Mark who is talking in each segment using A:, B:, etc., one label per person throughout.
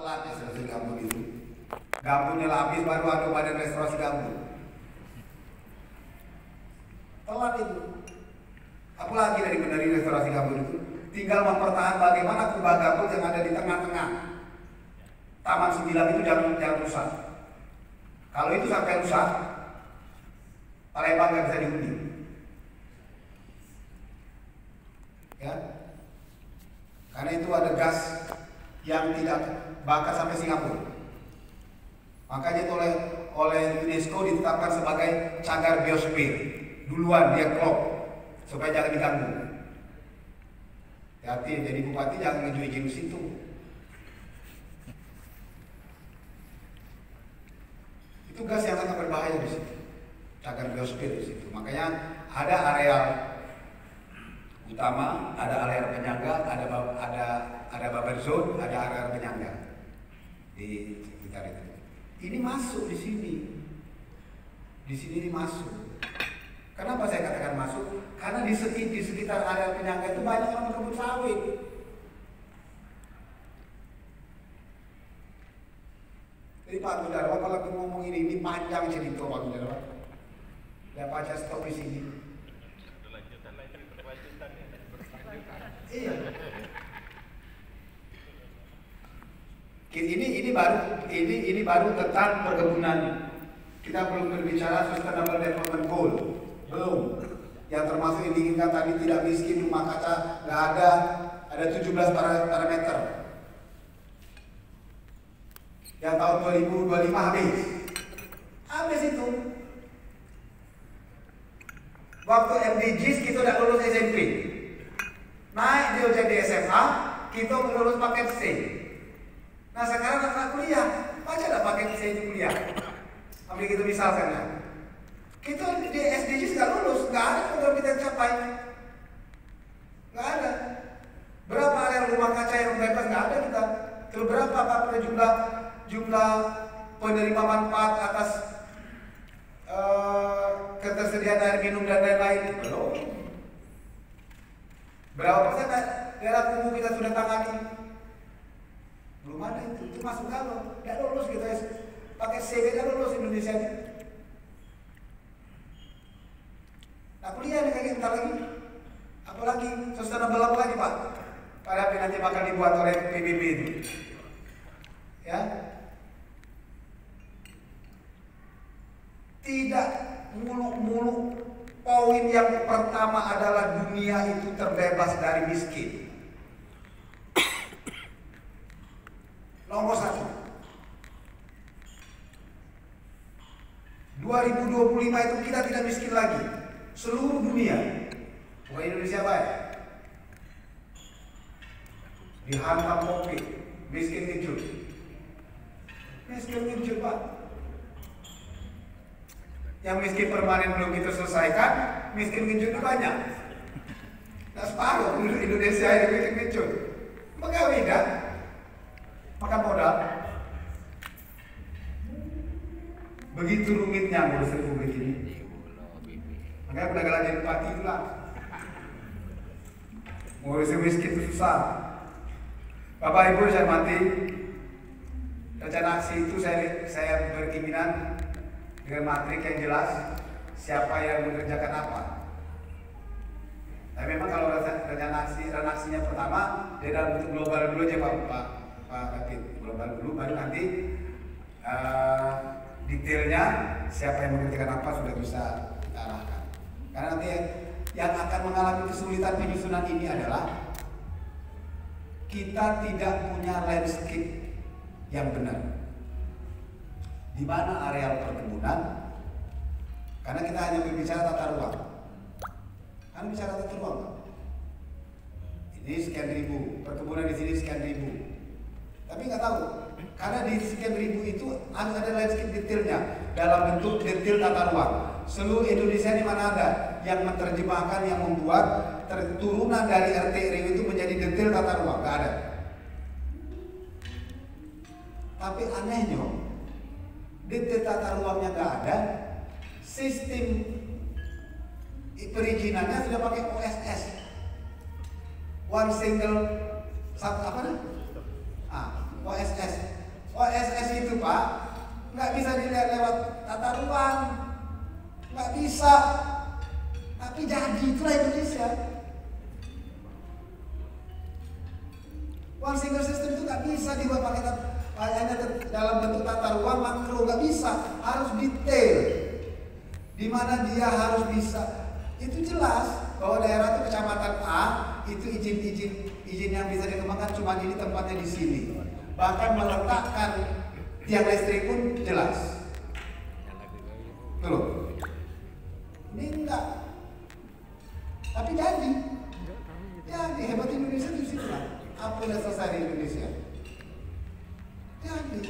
A: telat restorasi gambut itu. Gambutnya habis baru ada badan restorasi gambut. Telat itu. Apalagi dari benerin restorasi gambut itu, tinggal mempertahankan bagaimana kubah gambut yang ada di tengah-tengah Taman 9 itu jangan rusak. Kalau itu sampai rusak, Palembang nggak bisa dihuni. Ya, karena itu ada gas yang tidak bakar sampai Singapura. Makanya itu oleh UNESCO ditetapkan sebagai cagar biosfer. Duluan dia klop supaya jangan diganggu. Hati-hati jadi bupati jangan ngejual di situ. Itu gas yang sangat berbahaya di situ. Cagar biosfer di situ. Makanya ada area utama, ada area penyangga, ada buffer zone, ada area penyangga di sekitar itu. Ini masuk di sini. Di sini masuk. Kenapa saya katakan masuk? Karena di sekitar area penyangga itu banyak orang berkebun sawit. Jadi Pak Gudarwan kalau aku ngomong ini panjang cerita Pak Gudarwan. Ya baca stop di sini. Iya. Ini baru tentang perkebunan. Kita belum berbicara Sustainable Development Goal. Belum. Yang termasuk yang diinginkan tadi tidak miskin, rumah kaca nggak ada 17 parameter. Yang tahun 2025 habis itu. Waktu MDGs kita udah lulus SMP, naik dia jadi SMA, kita lulus paket C. Nah sekarang anak kuliah, baca ada paket C di kuliah. Ambil gitu misalkan ya. Kita di SDGs nggak lulus, nggak ada program kita capai, nggak ada. Berapa area rumah kaca yang bebas nggak ada kita. Terus berapa apa jumlah penerima manfaat atas ketersediaan air minum dan lain-lain belum. Berapa persen daerah kumuh kita sudah tangani? Belum ada itu masuk kalau nggak lulus kita pakai CV nggak lulus Indonesia ini. Nah kuliah nih kayak bentar lagi, apalagi sustainable apa lagi Pak? Pada nanti bakal dibuat oleh PBB itu, ya. Tidak muluk-muluk. Poin yang pertama adalah dunia itu terbebas dari miskin. Nomor 1. 2025 itu kita tidak miskin lagi. Seluruh dunia, bukan Indonesia baik. Dihantam COVID, miskin ngejut. Miskin ngejut Pak. Yang miskin permanen belum kita selesaikan, miskin ngejut banyak. Nah separuh penduduk Indonesia ini miskin ngejut. Pegawai kan? Makan modal. Begitu rumitnya ngurus republik ini. Makanya udah gagal jadi bupati itulah. Ngurus miskin itu susah. Bapak Ibu saya hormati, rencana aksi itu saya berkeinginan dengan matrik yang jelas siapa yang mengerjakan apa. Tapi memang kalau rencana aksinya pertama dia dalam bentuk global dulu aja Pak Kapit, global dulu baru nanti detailnya siapa yang mengerjakan apa sudah bisa kita arahkan. Karena nanti yang akan mengalami kesulitan penyusunan ini adalah kita tidak punya landscape yang benar. Di mana areal perkebunan? Karena kita hanya berbicara tata ruang. Kan bicara tata ruang. Ini sekian ribu, perkebunan di sini sekian ribu. Tapi nggak tahu. Karena di sekian ribu itu harus ada landscape detailnya dalam bentuk detail tata ruang. Seluruh Indonesia di mana ada yang menerjemahkan, yang membuat turunan dari RT RW itu menjadi detail tata ruang, nggak ada. Tapi anehnya, detail tata ruangnya nggak ada, sistem perizinannya sudah pakai OSS, one single satu apa nih? OSS. Pak, nggak bisa dilihat lewat tata ruang, nggak bisa. Tapi jadi itulah Indonesia. One single system itu nggak bisa dibuat pakai hanya dalam bentuk tata ruang makro, nggak bisa, harus detail. Di mana dia harus bisa. Itu jelas bahwa daerah itu kecamatan A itu izin yang bisa dikembangkan cuma ini tempatnya di sini. Bahkan meletakkan tiang listrik pun jelas. Tuh. Ini enggak. Tapi jadi hebat Indonesia di situ lah. Apa yang selesai di Indonesia? Jadi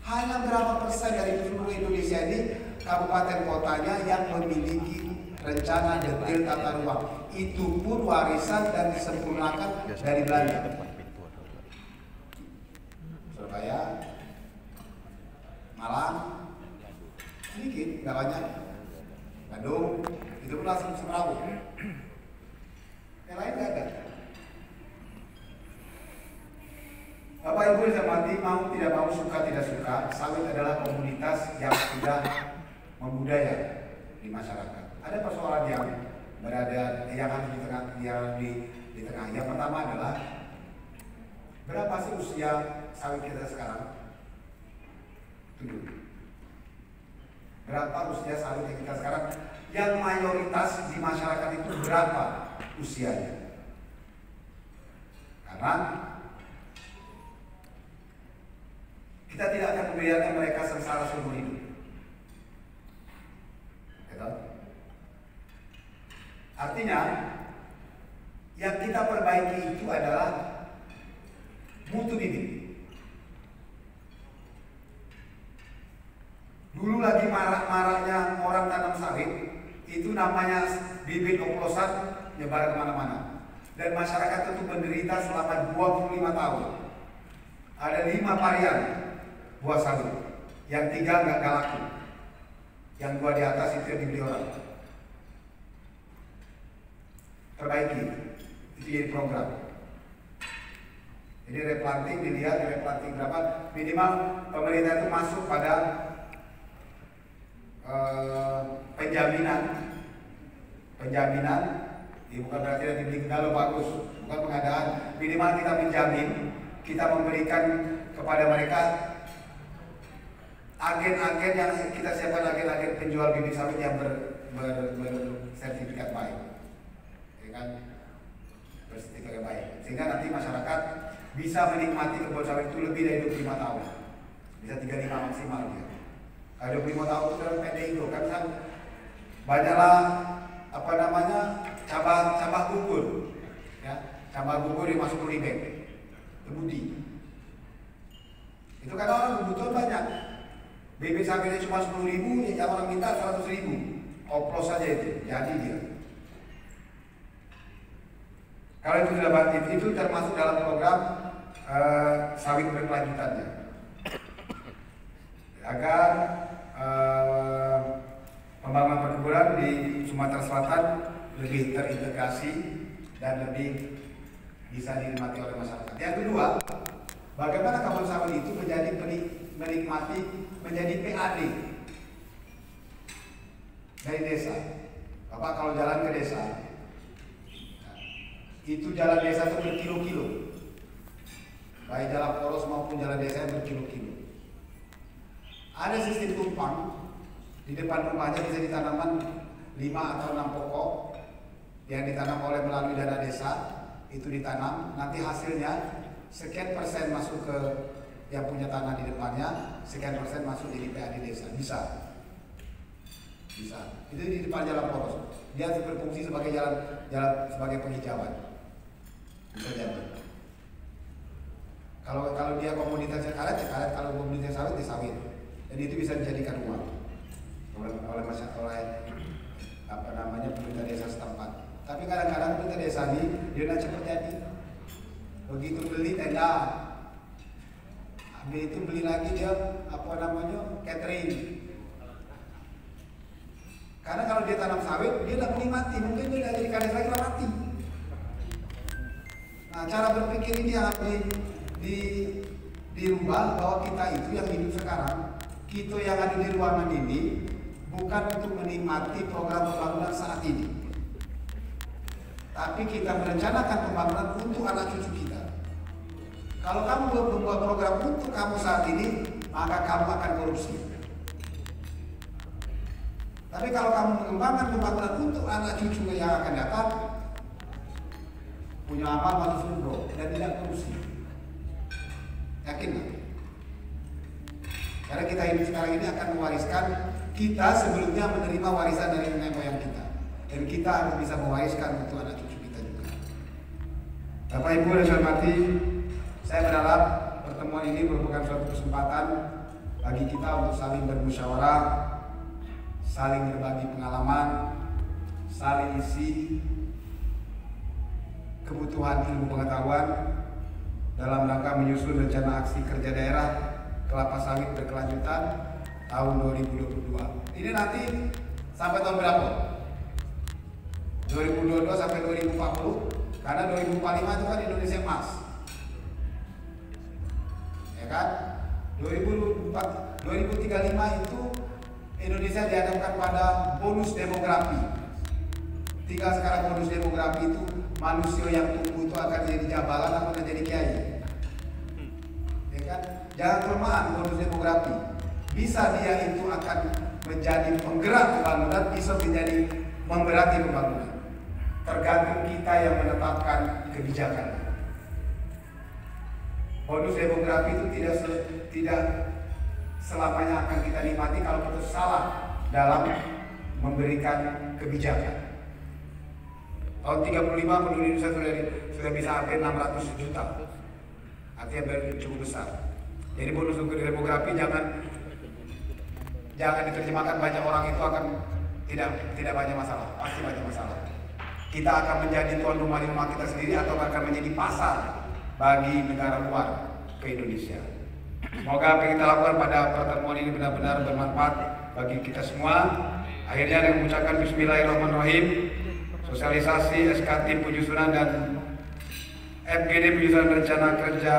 A: hanya berapa persen dari seluruh Indonesia ini kabupaten kotanya yang memiliki rencana detail tata ruang. Itu pun warisan dan disempurnakan dari Belanda. Surabaya, Malang, sedikit, nggak banyak. Bandung, itu pun langsung Semeraut. Yang lain nggak ada. Bapak Ibu yang saya hormati, mau tidak mau, suka tidak suka, sawit adalah komunitas yang sudah membudaya di masyarakat. Ada persoalan yang berada yang harus di tengah, di tengah. Yang pertama adalah berapa sih usia sawit kita sekarang? Tunggu. Berapa usia sawit kita sekarang? Yang mayoritas di masyarakat itu berapa usianya? Karena kita tidak akan membiarkan mereka sengsara seumur hidup. Betul? Artinya, yang kita perbaiki itu adalah mutu bibit. Dulu lagi marak-maraknya orang tanam sawit, itu namanya bibit oplosan nyebar kemana-mana. Dan masyarakat itu menderita selama 25 tahun. Ada 5 varian buah sawit, yang 3 nggak laku, yang 2 di atas itu yang dibeli orang. Perbaiki, itu jadi program. Jadi replanting dilihat, replanting berapa, minimal pemerintah itu masuk pada penjaminan, bukan berarti yang dibeli kalau bagus, bukan pengadaan. Minimal kita menjamin, kita memberikan kepada mereka agen-agen yang kita siapkan, agen-agen penjual bibit sawit yang bersertifikat baik, ya kan? Bersertifikat baik, sehingga nanti masyarakat bisa menikmati kebun sawit itu lebih dari 25 tahun, bisa 35 maksimal dia. Kalau 25 tahun itu dalam pendek itu kan banyaklah apa namanya cabang gugur, ya, cabang gugur yang masuk ke libek, kebudi. Itu kan orang kebutuhan banyak. Bibit sawitnya cuma 10.000, yang orang minta 100.000. Oplos saja itu, jadi dia. Kalau itu sudah bagus, itu termasuk dalam program sawit berkelanjutannya. Agar pembangunan perkebunan di Sumatera Selatan lebih terintegrasi dan lebih bisa dinikmati oleh masyarakat. Yang kedua, bagaimana kebun sawit itu menjadi PAD dari desa. Bapak kalau jalan ke desa, itu jalan desa itu berkilo-kilo, baik jalan poros maupun jalan desa yang berkilo-kilo. Ada sistem tumpang di depan rumahnya, bisa ditanamkan 5 atau 6 pokok yang ditanam oleh melalui dana desa. Itu ditanam, nanti hasilnya sekian persen masuk ke yang punya tanah di depannya, sekian persen masuk jadi PAD desa. Bisa. Itu di depan jalan poros. Dia berfungsi sebagai jalan sebagai penghijauan. Bisa jadi. Kalau dia komunitasnya karet, ya karet. Kalau komunitasnya sawit, ya sawit. Dan itu bisa dijadikan uang oleh masyarakat, apa namanya, pemerintah desa setempat. Tapi kadang-kadang pemerintah desa ini dia tidak cepat jadi. Begitu beli tenda, habis itu beli lagi dia apa namanya, catering. Karena kalau dia tanam sawit, dia tidak menikmati, mungkin dia tidak jadi kades lagi, mati. Nah, cara berpikir ini yang harus dirubah bahwa kita itu yang hidup sekarang, kita yang ada di ruangan ini bukan untuk menikmati program pembangunan saat ini, tapi kita merencanakan pembangunan untuk anak cucu kita. Kalau kamu membuat program untuk kamu saat ini, maka kamu akan korupsi. Tapi kalau kamu mengembangkan pembangunan untuk anak cucu yang akan datang, punya amal masuk surga dan tidak korupsi. Yakin nggak? Karena kita hidup sekarang ini akan mewariskan, kita sebelumnya menerima warisan dari nenek moyang kita, dan kita harus bisa mewariskan untuk anak cucu kita juga. Bapak Ibu yang saya hormati, saya berharap pertemuan ini merupakan suatu kesempatan bagi kita untuk saling bermusyawarah, saling berbagi pengalaman, saling isi kebutuhan ilmu pengetahuan dalam rangka menyusun rencana aksi kerja daerah kelapa sawit berkelanjutan tahun 2022. Ini nanti sampai tahun berapa? 2022 sampai 2040, karena 2045 itu kan Indonesia emas, ya kan? 2035 itu Indonesia dihadapkan pada bonus demografi. Tinggal sekarang bonus demografi itu manusia yang tumbuh itu akan jadi jabalan atau akan jadi kiai, ya kan? Jangan kelemahan bonus demografi. Bisa dia itu akan menjadi penggerak pembangunan, bisa menjadi memberati pembangunan. Tergantung kita yang menetapkan kebijakan. Bonus demografi itu tidak selamanya akan kita nikmati kalau kita salah dalam memberikan kebijakan. Tahun 35 penduduk Indonesia sudah bisa hampir 600 juta, artinya cukup besar. Jadi bonus demografi jangan diterjemahkan banyak orang itu akan tidak banyak masalah, pasti banyak masalah. Kita akan menjadi tuan rumah di rumah kita sendiri atau akan menjadi pasar bagi negara luar ke Indonesia. Semoga apa yang kita lakukan pada pertemuan ini benar-benar bermanfaat bagi kita semua. Akhirnya dengan mengucapkan Bismillahirrahmanirrahim, sosialisasi SKT penyusunan dan FGD penyusunan rencana kerja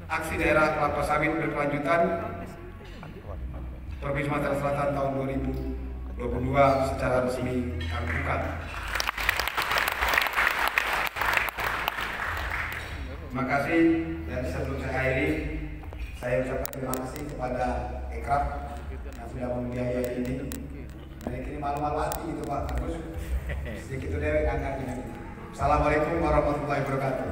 A: aksi daerah kelapa sawit berkelanjutan Provinsi Sumatera Selatan tahun 2022 secara resmi kami buka. Terima kasih, dan sebelum saya akhiri, saya ucapkan terima kasih kepada Ekraf yang sudah membiayai ini. Mereka ini malu-malu hati gitu Pak, terus sedikit itu dewek angkatnya. Assalamualaikum warahmatullahi wabarakatuh.